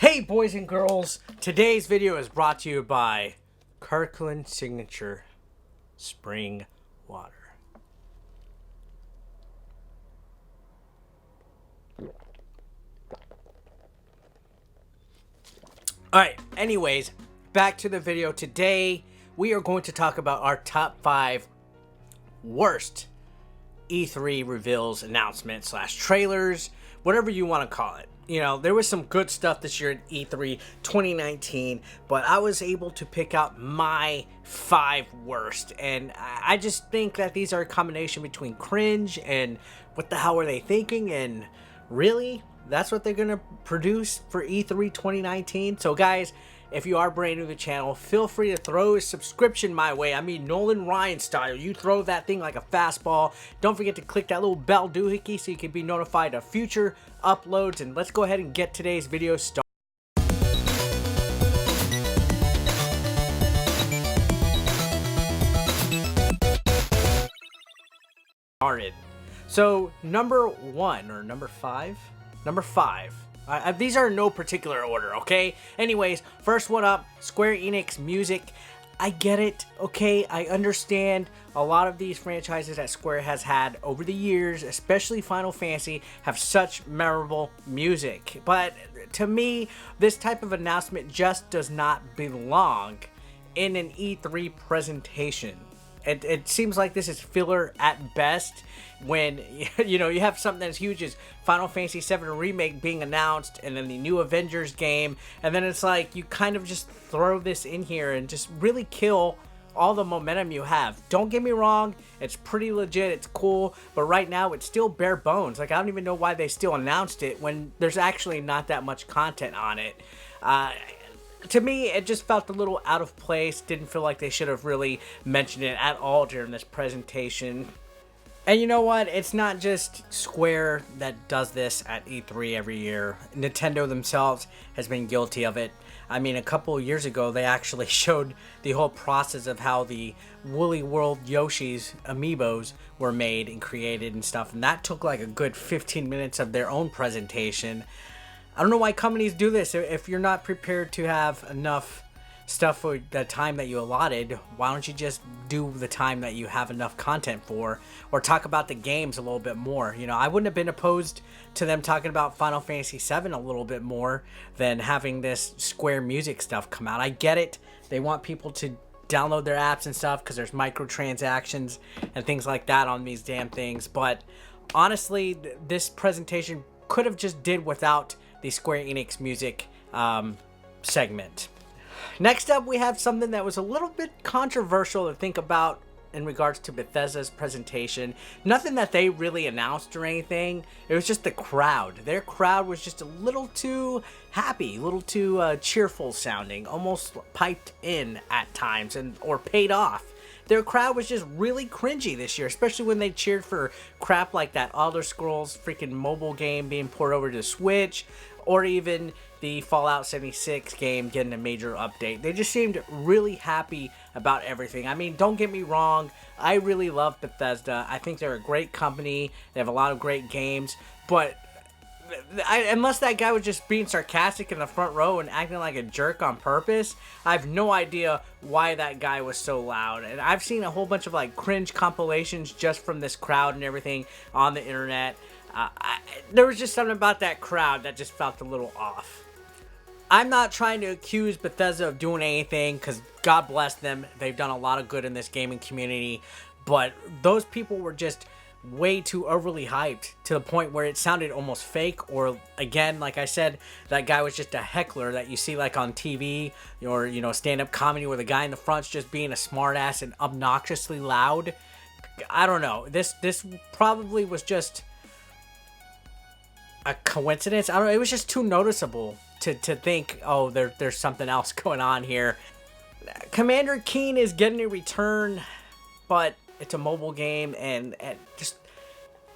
Hey boys and girls, today's video is brought to you by Kirkland Signature Spring Water. Alright, anyways, back to the video. Today we are going to talk about our top 5 worst E3 reveals, announcements, / trailers, whatever you want to call it. You know, there was some good stuff this year at E3 2019, but I was able to pick out my 5 worst, and I just think that these are a combination between cringe and what the hell are they thinking, and really, that's what they're gonna produce for E3 2019. So guys, if you are brand new to the channel, feel free to throw a subscription my way. I mean, Nolan Ryan style. You throw that thing like a fastball. Don't forget to click that little bell doohickey so you can be notified of future uploads. And let's go ahead and get today's video started. So number 1 or number 5? Number 5. These are in no particular order, okay? Anyways, first one up, Square Enix music. I get it, okay? I understand a lot of these franchises that Square has had over the years, especially Final Fantasy, have such memorable music. But to me, this type of announcement just does not belong in an E3 presentation. It seems like this is filler at best when, you know, you have something as huge as Final Fantasy VII Remake being announced and then the new Avengers game, and then it's like you kind of just throw this in here and just really kill all the momentum you have. Don't get me wrong, it's pretty legit, it's cool, but right now it's still bare bones. Like, I don't even know why they still announced it when there's actually not that much content on it. To me, it just felt a little out of place. Didn't feel like they should have really mentioned it at all during this presentation. And you know what? It's not just Square that does this at E3 every year. Nintendo themselves has been guilty of it. I mean, a couple of years ago, they actually showed the whole process of how the Woolly World Yoshi's amiibos were made and created and stuff. And that took like a good 15 minutes of their own presentation. I don't know why companies do this. If you're not prepared to have enough stuff for the time that you allotted, why don't you just do the time that you have enough content for, or talk about the games a little bit more? You know, I wouldn't have been opposed to them talking about Final Fantasy VII a little bit more than having this Square music stuff come out. I get it. They want people to download their apps and stuff because there's microtransactions and things like that on these damn things. But honestly, this presentation could have just did without the Square Enix music segment. Next up, we have something that was a little bit controversial to think about in regards to Bethesda's presentation. Nothing that they really announced or anything. It was just the crowd. Their crowd was just a little too happy, a little too cheerful sounding, almost piped in at times or paid off. Their crowd was just really cringy this year, especially when they cheered for crap like that Elder Scrolls freaking mobile game being poured over to Switch, or even the Fallout 76 game getting a major update. They just seemed really happy about everything. I mean, don't get me wrong, I really love Bethesda. I think they're a great company. They have a lot of great games, but unless that guy was just being sarcastic in the front row and acting like a jerk on purpose, I have no idea why that guy was so loud. And I've seen a whole bunch of like cringe compilations just from this crowd and everything on the internet. There was just something about that crowd that just felt a little off. I'm not trying to accuse Bethesda of doing anything, because God bless them. They've done a lot of good in this gaming community. But those people were just way too overly hyped to the point where it sounded almost fake, or again, like I said, that guy was just a heckler that you see like on TV or, you know, stand-up comedy where the guy in the front's just being a smartass and obnoxiously loud. I don't know. This probably was just a coincidence. I don't know. It was just too noticeable to think, oh, there's something else going on here. Commander Keen is getting a return, but it's a mobile game, and just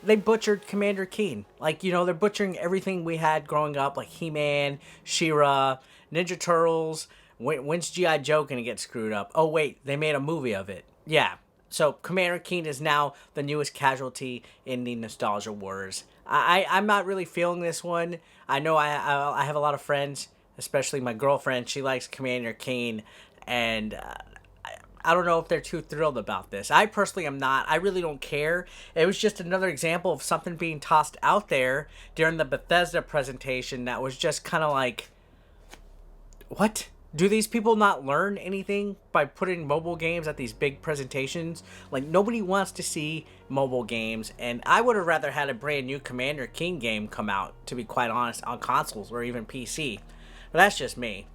they butchered Commander Keen. Like, you know, they're butchering everything we had growing up, like He-Man, She-Ra, Ninja Turtles. When's G.I. Joe gonna get screwed up? Oh wait, they made a movie of it. Yeah. So Commander Keen is now the newest casualty in the nostalgia wars. I'm not really feeling this one. I know I have a lot of friends, especially my girlfriend, she likes Commander Keen, and I don't know if they're too thrilled about this. I personally am not. I really don't care. It was just another example of something being tossed out there during the Bethesda presentation that was just kind of like, what? Do these people not learn anything by putting mobile games at these big presentations? Like, nobody wants to see mobile games, and I would have rather had a brand new Commander Keen game come out, to be quite honest, on consoles or even PC. But that's just me.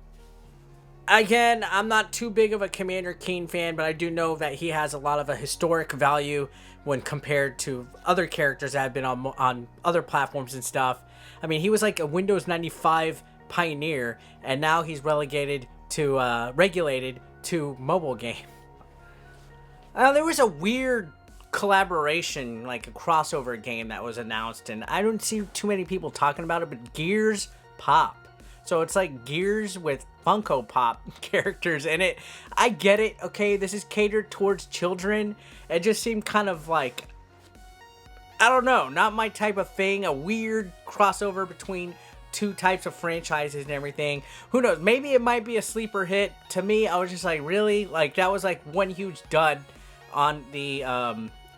Again, I'm not too big of a Commander Keen fan, but I do know that he has a lot of a historic value when compared to other characters that have been on other platforms and stuff. I mean, he was like a Windows 95 pioneer, and now he's regulated to mobile game. There was a weird collaboration, like a crossover game that was announced, and I don't see too many people talking about it, but Gears Pop. So it's like Gears with Funko Pop characters in it. I get it, okay, this is catered towards children. It just seemed kind of like, I don't know, not my type of thing. A weird crossover between two types of franchises and everything. Who knows? Maybe it might be a sleeper hit. To me, I was just like, really? Like, that was like one huge dud on the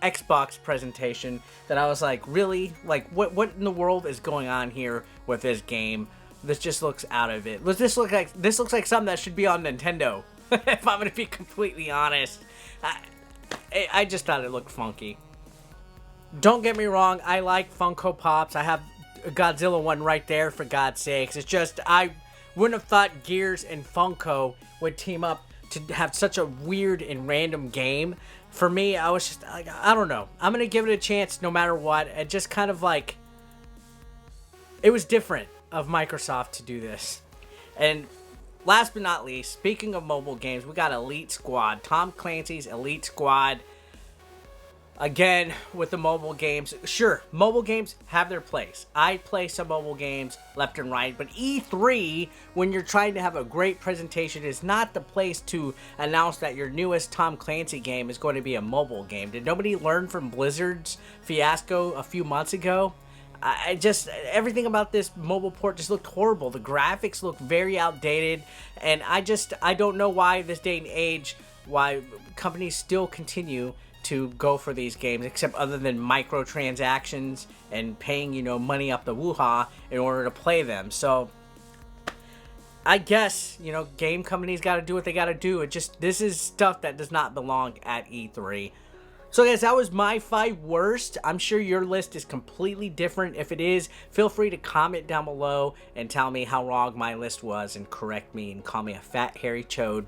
Xbox presentation that I was like, really? Like, what in the world is going on here with this game? This just looks out of it. This looks like something that should be on Nintendo. If I'm gonna be completely honest, I just thought it looked funky. Don't get me wrong, I like Funko Pops. I have a Godzilla one right there, for God's sakes. It's just, I wouldn't have thought Gears and Funko would team up to have such a weird and random game. For me, I was just like, I don't know. I'm gonna give it a chance no matter what. It just kind of like, it was different of Microsoft to do this. And last but not least, speaking of mobile games, we got Elite Squad. Tom Clancy's Elite Squad. Again, with the mobile games, sure, mobile games have their place. I play some mobile games left and right, but E3, when you're trying to have a great presentation, is not the place to announce that your newest Tom Clancy game is going to be a mobile game. Did nobody learn from Blizzard's fiasco a few months ago? Everything about this mobile port just looked horrible. The graphics looked very outdated, and I don't know why this day and age, why companies still continue to go for these games, except other than microtransactions and paying, money up the woo-ha in order to play them. So, I guess, game companies gotta do what they gotta do. This is stuff that does not belong at E3. So guys, that was my 5 worst. I'm sure your list is completely different. If it is, feel free to comment down below and tell me how wrong my list was and correct me and call me a fat hairy chode.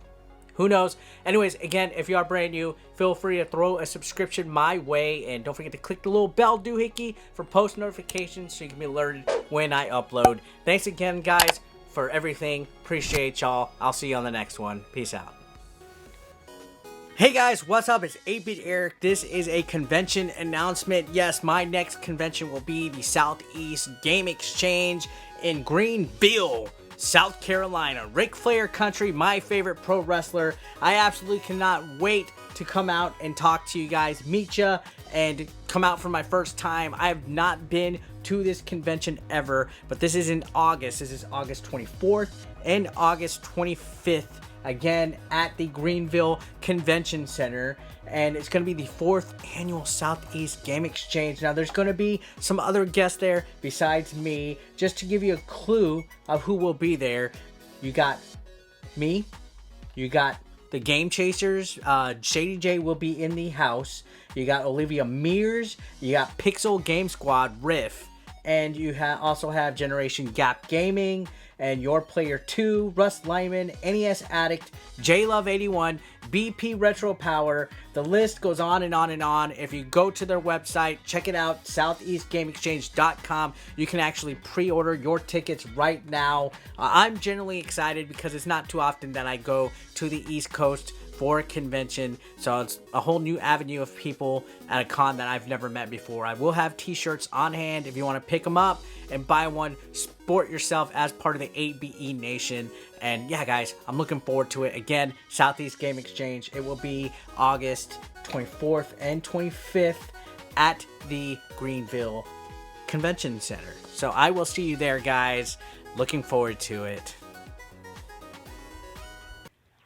Who knows? Anyways, again, if you are brand new, feel free to throw a subscription my way, and don't forget to click the little bell doohickey for post notifications so you can be alerted when I upload. Thanks again, guys, for everything. Appreciate y'all. I'll see you on the next one. Peace out. Hey guys, what's up? It's 8-Bit Eric. This is a convention announcement. Yes, my next convention will be the Southeast Game Exchange in Greenville, South Carolina. Ric Flair country, my favorite pro wrestler. I absolutely cannot wait to come out and talk to you guys, meet ya, and come out for my first time. I have not been to this convention ever, but this is in August. This is August 24th and August 25th. Again, at the Greenville Convention Center, and it's going to be the 4th annual Southeast Game Exchange. Now, there's going to be some other guests there besides me. Just to give you a clue of who will be there, you got me, you got the Game Chasers, Shady J will be in the house, you got Olivia Mears, you got Pixel Game Squad Riff, and you also have Generation Gap Gaming, and Your Player 2, Russ Lyman, NES Addict, JLove81, BP Retro Power. The list goes on and on and on. If you go to their website, check it out, southeastgameexchange.com. You can actually pre-order your tickets right now. I'm generally excited because it's not too often that I go to the East Coast for a convention, so it's a whole new avenue of people at a con that I've never met before. I will have t-shirts on hand if you want to pick them up and buy one. Sport yourself as part of the 8BE Nation. And yeah, guys, I'm looking forward to it. Again, Southeast Game Exchange. It will be August 24th and 25th at the Greenville Convention Center. So I will see you there, guys. Looking forward to it.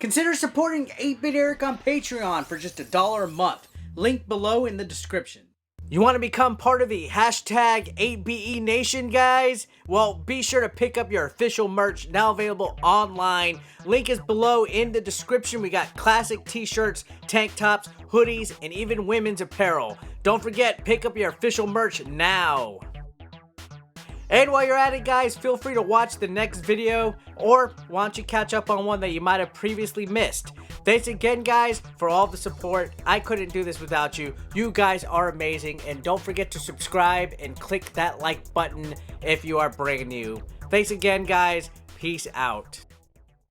Consider supporting 8-Bit Eric on Patreon for just $1 a month. Link below in the description. You want to become part of the hashtag 8BE Nation, guys? Well, be sure to pick up your official merch, now available online. Link is below in the description. We got classic t-shirts, tank tops, hoodies, and even women's apparel. Don't forget, pick up your official merch now. And while you're at it, guys, feel free to watch the next video, or why don't you catch up on one that you might have previously missed. Thanks again, guys, for all the support. I couldn't do this without you. You guys are amazing, and don't forget to subscribe and click that like button if you are brand new. Thanks again, guys. Peace out.